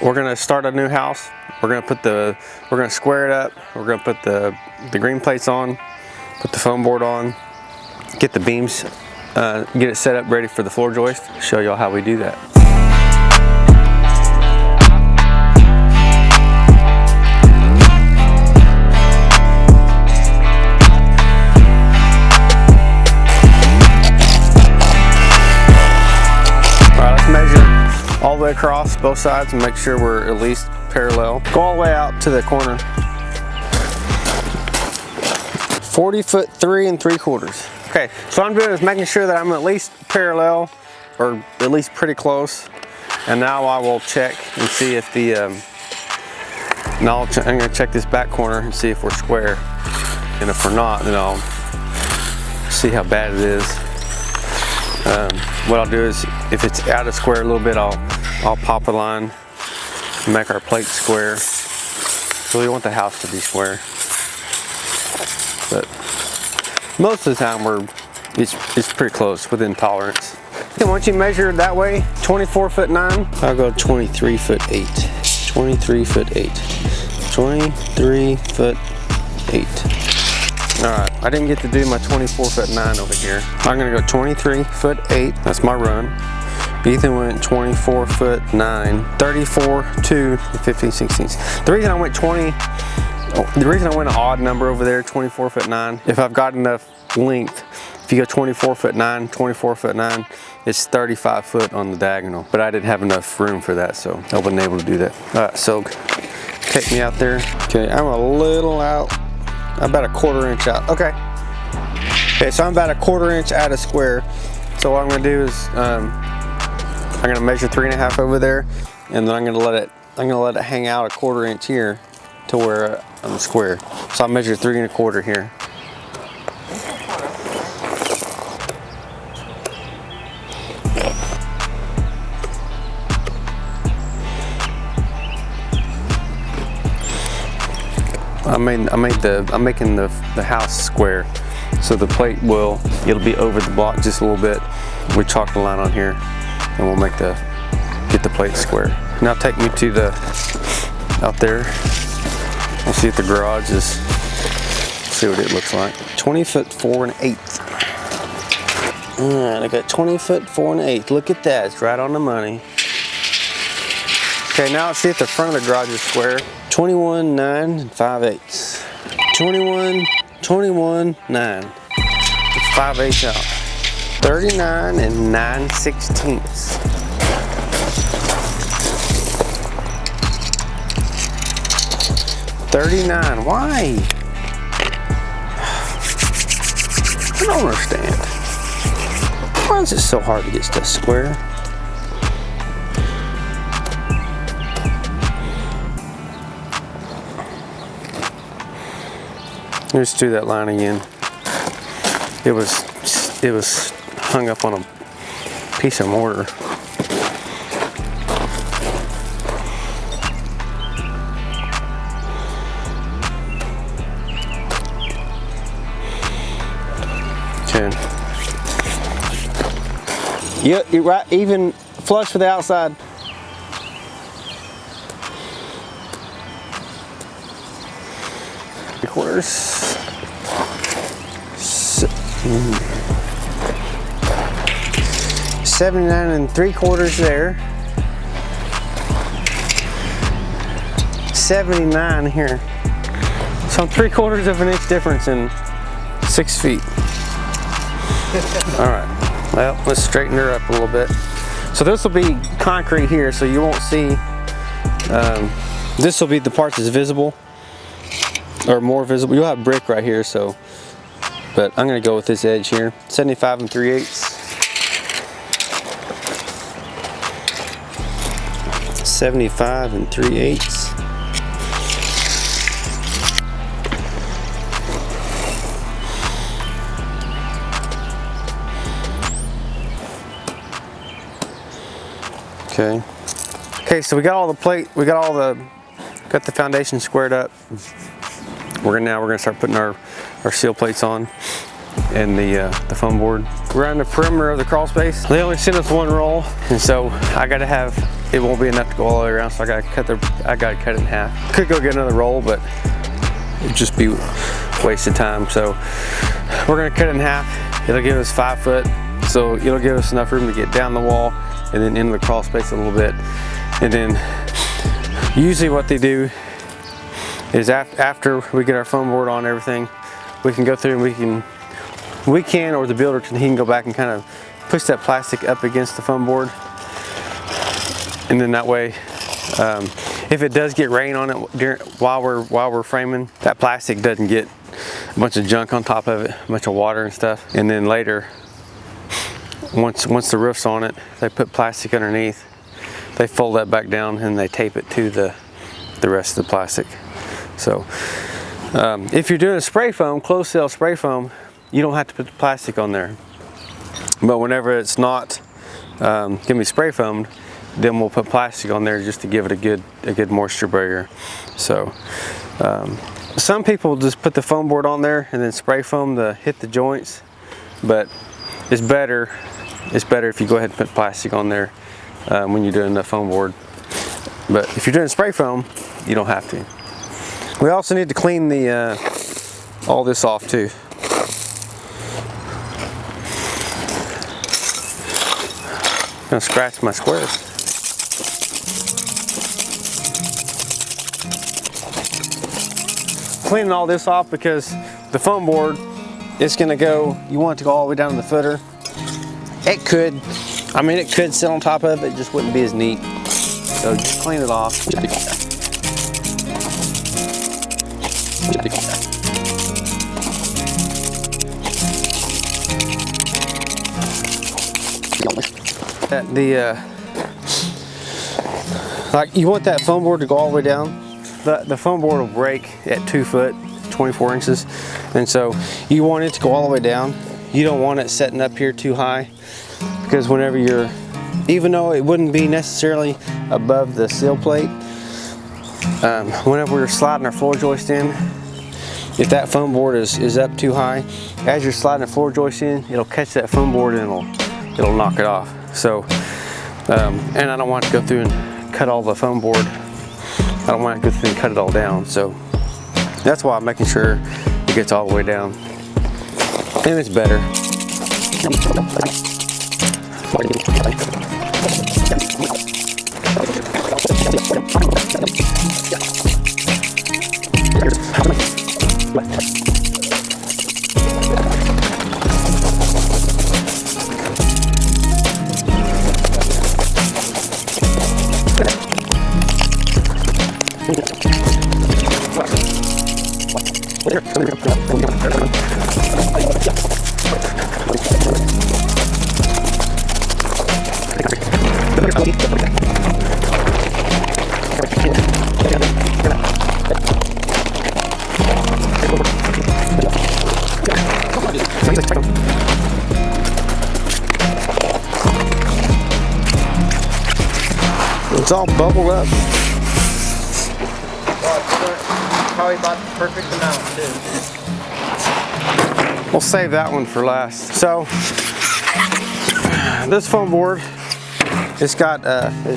we're gonna start a new house. We're gonna square it up. We're gonna put the green plates on, put the foam board on, get the beams, get it set up ready for the floor joist. Show y'all how we do that. Measure all the way across both sides and make sure we're at least parallel. Go all the way out to the corner. 40 foot 3 3/4. Okay, so what I'm doing is making sure that I'm at least parallel or at least pretty close. And now I will check and see if the, I'm gonna check this back corner and see if we're square. And if we're not, then I'll see how bad it is. What I'll do is, if it's out of square a little bit, I'll pop a line and make our plate square. So we want the house to be square. But most of the time it's pretty close, within tolerance. And once you measure it that way, 24 foot 9, I'll go 23 foot 8. 23 foot 8. 23 foot 8. Alright, I didn't get to do my 24 foot 9 over here. I'm gonna go 23 foot 8, that's my run. Ethan went 24 foot 9, 34, 2, 15, 16. The reason I went an odd number over there, 24 foot 9, if I've got enough length, if you go 24 foot 9, 24 foot 9, it's 35 foot on the diagonal. But I didn't have enough room for that, so I wasn't able to do that. Alright, so take me out there. Okay, I'm a little out. About a 1/4 inch out. Okay. Okay, so I'm about a 1/4 inch out of square. So what I'm gonna do is I'm gonna measure 3 1/2 over there, and then I'm gonna let it hang out a 1/4 inch here to where I'm square. So I'll measure 3 1/4 here. I'm making the house square, so the plate it'll be over the block just a little bit. We chalk the line on here, and we'll get the plate square. Now take me to out there. We'll see if the garage is. See what it looks like. 20 foot 4 1/8. All right, I got 20 foot 4 1/8. Look at that, it's right on the money. Okay, now let's see if the front of the garage is square. 21, 9, 5/8. 21, 9. It's 5/8 out. 39 9/16. 39. Why? I don't understand. Why is it so hard to get stuff square? Let's do that line again. It was hung up on a piece of mortar. Okay. Yep, you're right, even flush with the outside. Quarters. 79 3/4 there. 79 here. So I'm 3/4 of an inch difference in 6 feet. All right. Well, let's straighten her up a little bit. So this will be concrete here, so you won't see. This will be the part that's visible. Or more visible. You'll have brick right here, so, but I'm gonna go with this edge here. 75 3/8. 75 3/8. Okay. Okay, so we got all the plate, got the foundation squared up. We're gonna start putting our seal plates on and the foam board. We're on the perimeter of the crawl space. They only sent us one roll, and so I gotta have it won't be enough to go all the way around, so I gotta cut it in half. Could go get another roll, but it'd just be wasted time. So we're gonna cut it in half. It'll give us 5 foot, so it'll give us enough room to get down the wall and then into the crawl space a little bit. And then usually what they do is after we get our foam board on everything, we can go through and we can, or the builder can, he can go back and kind of push that plastic up against the foam board. And then that way, if it does get rain on it while we're framing, that plastic doesn't get a bunch of junk on top of it, a bunch of water and stuff. And then later, once the roof's on it, they put plastic underneath. They fold that back down and they tape it to the rest of the plastic. So if you're doing a spray foam, closed cell spray foam, you don't have to put the plastic on there. But whenever it's not gonna be spray foamed, then we'll put plastic on there just to give it a good moisture barrier. So some people just put the foam board on there and then spray foam to hit the joints, but it's better if you go ahead and put plastic on there when you're doing the foam board. But if you're doing spray foam, you don't have to. We also need to clean the all this off too. I'm gonna scratch my squares. Cleaning all this off because the foam board, it's gonna go, you want it to go all the way down to the footer. It could sit on top of it, just wouldn't be as neat. So just clean it off. Like you want that foam board to go all the way down. The foam board will break at 2 foot, 24 inches. And so you want it to go all the way down. You don't want it setting up here too high, because whenever even though it wouldn't be necessarily above the sill plate, whenever we're sliding our floor joist in, if that foam board is up too high, as you're sliding the floor joist in, it'll catch that foam board and it'll knock it off. So, and I don't want to go through and cut all the foam board. I don't want to go through and cut it all down. So that's why I'm making sure it gets all the way down. And it's better. It's all bubbled up. Probably about the perfect amount too. We'll save that one for last. So this foam board, it's got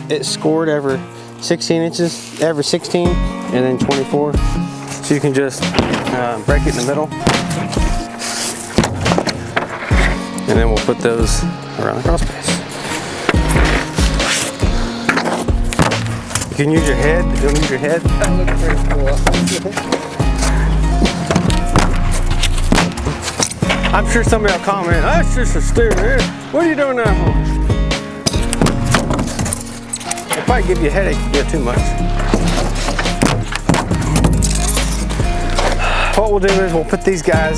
it's scored every 16 inches, every 16 and then 24. So you can just break it in the middle, and then we'll put those around the crawl space. You can use your head. You don't use your head. That looks pretty cool. I'm sure somebody will comment, that's just a steer. What are you doing now? It'll probably give you a headache if you get too much. What we'll do is we'll put these guys,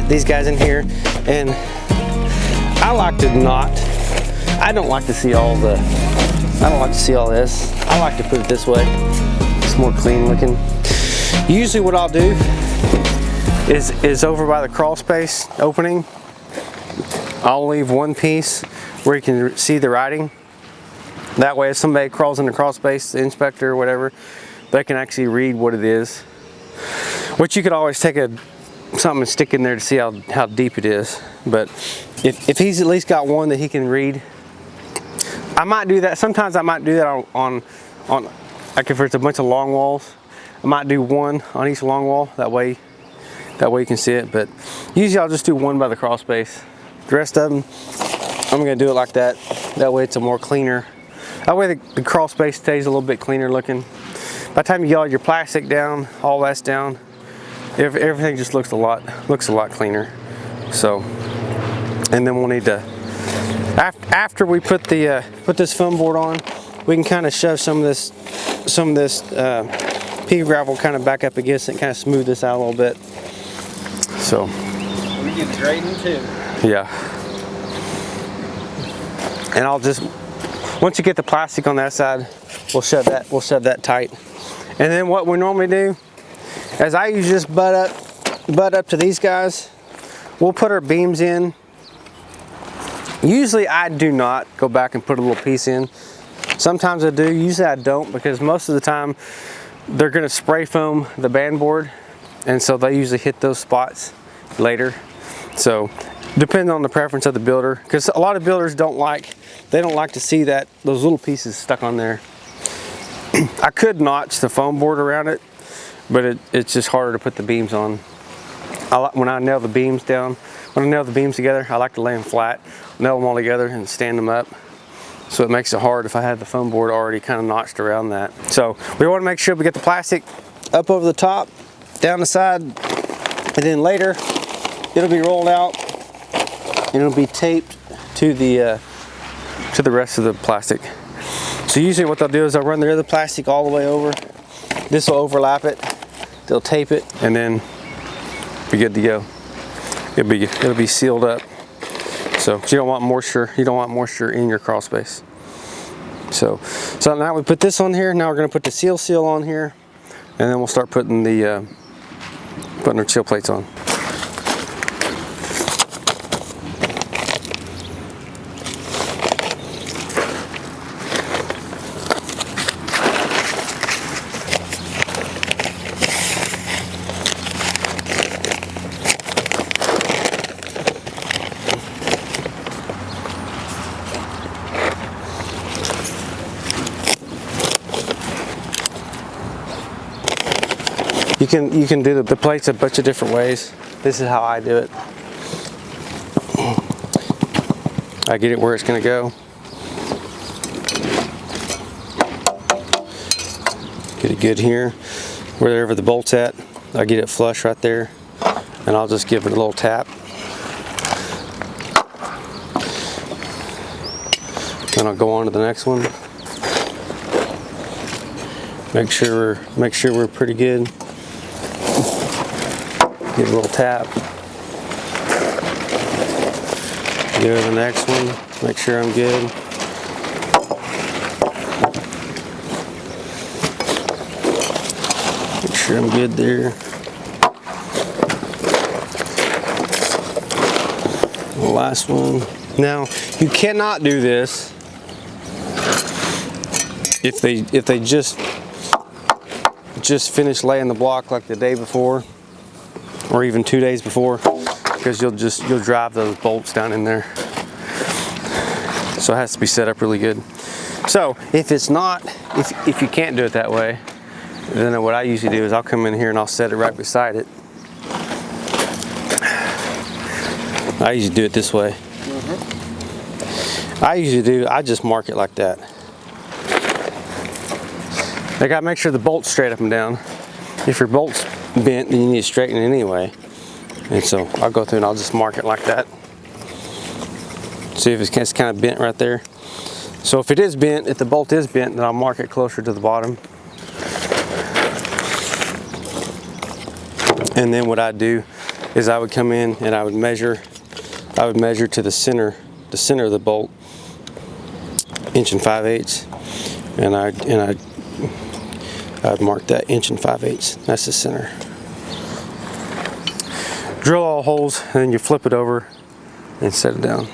these guys in here, and I like to not. I don't like to see all this. I like to put it this way. It's more clean looking. Usually what I'll do is over by the crawl space opening, I'll leave one piece where you can see the writing. That way if somebody crawls in the crawl space, the inspector or whatever, they can actually read what it is. Which you could always take a something and stick in there to see how deep it is. But if he's at least got one that he can read, I might do that. Sometimes I might do that on like if there's a bunch of long walls, I might do one on each long wall. That way you can see it. But usually I'll just do one by the crawl space. The rest of them, I'm gonna do it like that. That way it's a more cleaner. That way the crawl space stays a little bit cleaner looking. By the time you get all your plastic down, all that's down, everything just looks a lot cleaner. So, and then we'll need to, after we put this foam board on, we can kind of shove some of this pea gravel kind of back up against it, and kind of smooth this out a little bit. So we get grading too. Yeah. And I'll just, once you get the plastic on that side, we'll shove that tight. And then what we normally do, as I usually just butt up to these guys, we'll put our beams in. Usually I do not go back and put a little piece in. Sometimes I do, usually I don't, because most of the time they're gonna spray foam the band board, and so they usually hit those spots later. So depending on the preference of the builder, because a lot of builders don't like to see those little pieces stuck on there. I could notch the foam board around it, but it's just harder to put the beams on. When I nail the beams down, when I nail the beams together, I like to lay them flat, nail them all together and stand them up. So it makes it hard if I have the foam board already kind of notched around that. So we want to make sure we get the plastic up over the top, down the side, and then later it'll be rolled out and it'll be taped to the rest of the plastic. So usually what they'll do is they'll run their other plastic all the way over. This will overlap it. They'll tape it, and then be good to go. It'll be sealed up. So you don't want moisture. You don't want moisture in your crawl space. So now we put this on here. Now we're going to put the seal on here, and then we'll start putting our chill plates on. You can do the plates a bunch of different ways. This is how I do it. I get it where it's going to go. Get it good here. Wherever the bolt's at, I get it flush right there, and I'll just give it a little tap. Then I'll go on to the next one. Make sure we're pretty good. Give it a little tap. Go to the next one. Make sure I'm good. Make sure I'm good there. The last one. Now, you cannot do this if they just finished laying the block like the day before, or even 2 days before, because you'll drive those bolts down in there. So it has to be set up really good. So if you can't do it that way, then what I usually do is I'll come in here and I'll set it right beside it. I usually do it this way. I just mark it like that. I gotta make sure the bolt's straight up and down. If your bolt's bent, then you need to straighten it anyway. And so I'll go through and I'll just mark it like that. See if it's kind of bent right there. So if it is bent, if the bolt is bent, then I'll mark it closer to the bottom. And then what I'd do is I would come in and I would measure to the center of the bolt, 1 5/8, and I'd mark that 1 5/8. That's the center. Drill all holes, and then you flip it over and set it down.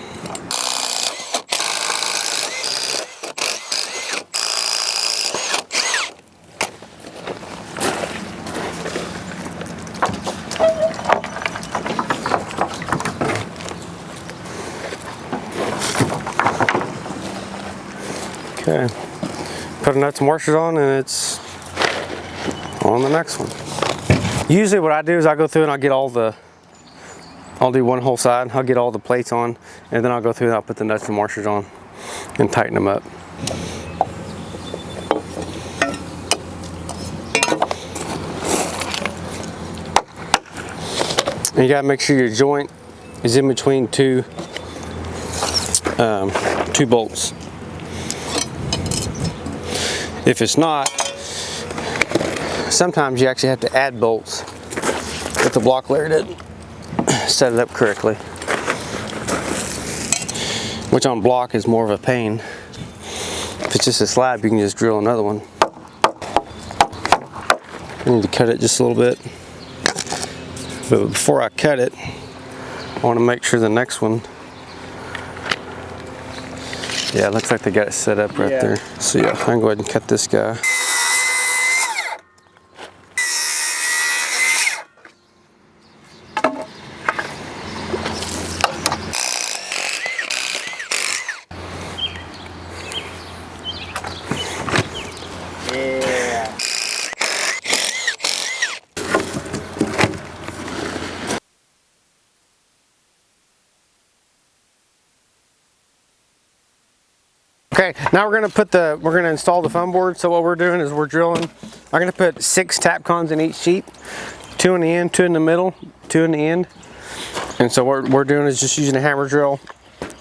Okay, put the nuts and washers on and it's on the next one. Usually what I do is I go through and I'll get I'll do one whole side, I'll get all the plates on, and then I'll go through and I'll put the nuts and washers on and tighten them up. And you gotta make sure your joint is in between two bolts. If it's not, sometimes you actually have to add bolts if the block layer didn't set it up correctly, which on block is more of a pain. If it's just a slab, you can just drill another one. I need to cut it just a little bit, but before I cut it, I want to make sure the next one, yeah, it looks like they got it set up right there. So yeah, I can go ahead and cut this guy. Okay, now we're gonna install the foam board. So what we're doing is we're drilling. I'm gonna put 6 tap cons in each sheet, 2 in the end, 2 in the middle, 2 in the end. And so what we're doing is just using a hammer drill,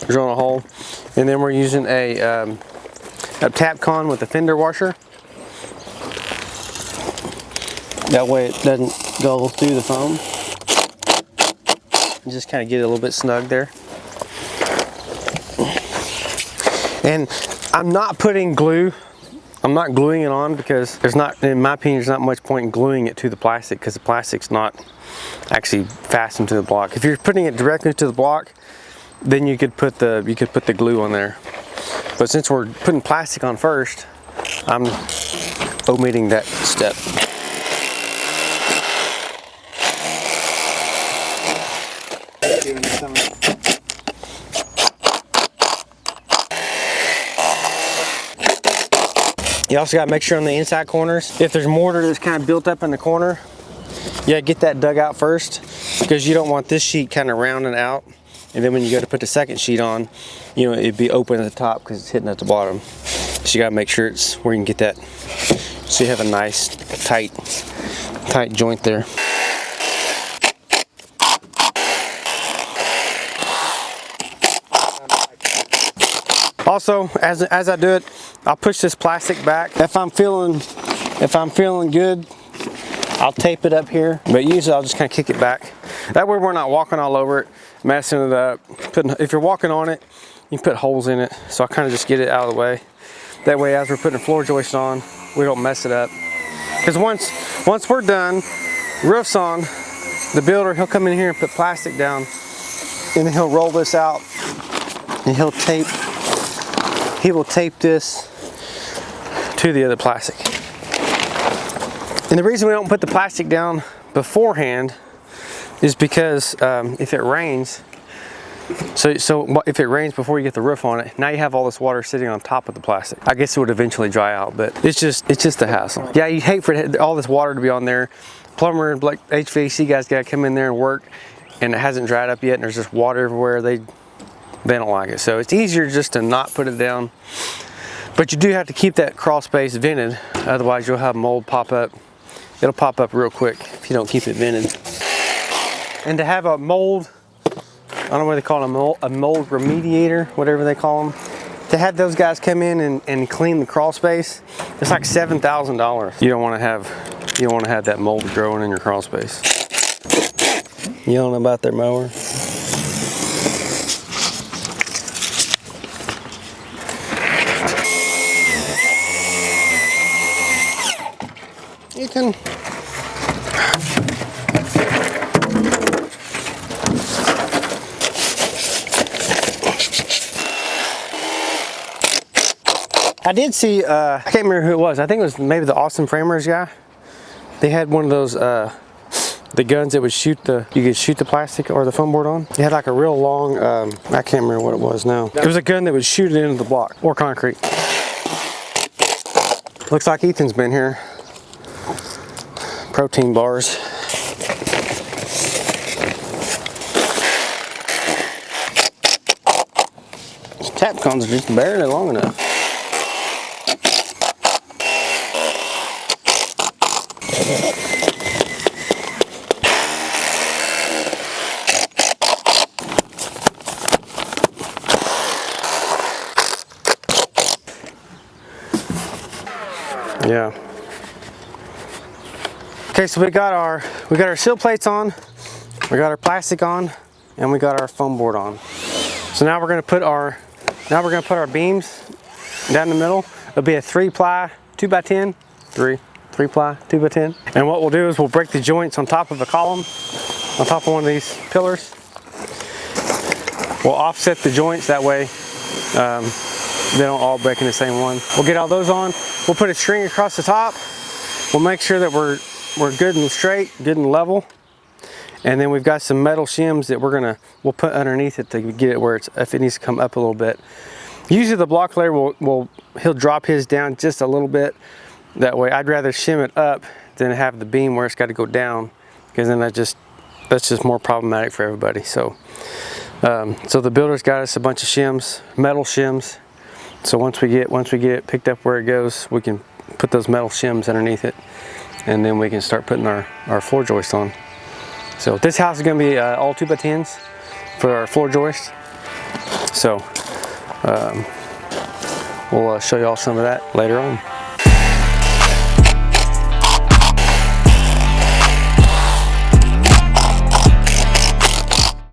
drilling a hole, and then we're using a tap con with a fender washer. That way it doesn't go through the foam. You just kind of get it a little bit snug there. And I'm not putting glue. I'm not gluing it on because there's not, in my opinion, there's not much point in gluing it to the plastic because the plastic's not actually fastened to the block. If you're putting it directly to the block, then you could put the glue on there. But since we're putting plastic on first, I'm omitting that step. You also got to make sure on the inside corners, if there's mortar that's kind of built up in the corner, you got to get that dug out first because you don't want this sheet kind of rounding out. And then when you go to put the second sheet on, you know, it'd be open at the top because it's hitting at the bottom. So you got to make sure it's where you can get that, so you have a nice tight joint there. Also, as I do it, I'll push this plastic back. If I'm feeling good, I'll tape it up here. But usually I'll just kind of kick it back. That way we're not walking all over it, messing it up. If you're walking on it, you can put holes in it. So I kind of just get it out of the way. That way, as we're putting the floor joist on, we don't mess it up. Because once we're done, roof's on, the builder, he'll come in here and put plastic down, and then he'll roll this out, and he will tape this to the other plastic. And the reason we don't put the plastic down beforehand is because if it rains, so if it rains before you get the roof on it, now you have all this water sitting on top of the plastic. I guess it would eventually dry out, but it's just a hassle. Yeah, you hate for all this water to be on there. Plumber, like HVAC guys, gotta come in there and work, and it hasn't dried up yet, and there's just water everywhere. They don't like it. So it's easier just to not put it down. But you do have to keep that crawl space vented, otherwise you'll have mold pop up. It'll pop up real quick if you don't keep it vented. And to have a mold, I don't know what they call it, a mold remediator, whatever they call them. To have those guys come in and clean the crawl space, it's like $7,000. You don't want to have that mold growing in your crawl space. You don't know about their mower? You can. I did see, I can't remember who it was. I think it was maybe the Austin Framers guy. They had one of those, the guns that would shoot you could shoot the plastic or the foam board on. It had like a real long, I can't remember what it was now. It was a gun that would shoot it into the block or concrete. Looks like Ethan's been here. Protein bars. These tap cones are just barely long enough. Yeah. Okay, so we got our sill plates on, we got our plastic on, and we got our foam board on. So now we're gonna put our beams down the middle. It'll be a 3-ply 2x10, 3-ply 2x10. And what we'll do is we'll break the joints on top of a column, on top of one of these pillars. We'll offset the joints that way. They don't all break in the same one. We'll get all those on. We'll put a string across the top. We'll make sure that we're good and straight, good and level. And then we've got some metal shims that we'll put underneath it to get it where if it needs to come up a little bit. Usually the block layer he'll drop his down just a little bit. That way I'd rather shim it up than have the beam where it's got to go down, because then that's just more problematic for everybody. So so the builder's got us a bunch of shims, metal shims. So once we get it picked up where it goes, we can put those metal shims underneath it, and then we can start putting our floor joist on. So this house is going to be all 2x10s for our floor joist. So we'll show you all some of that later on.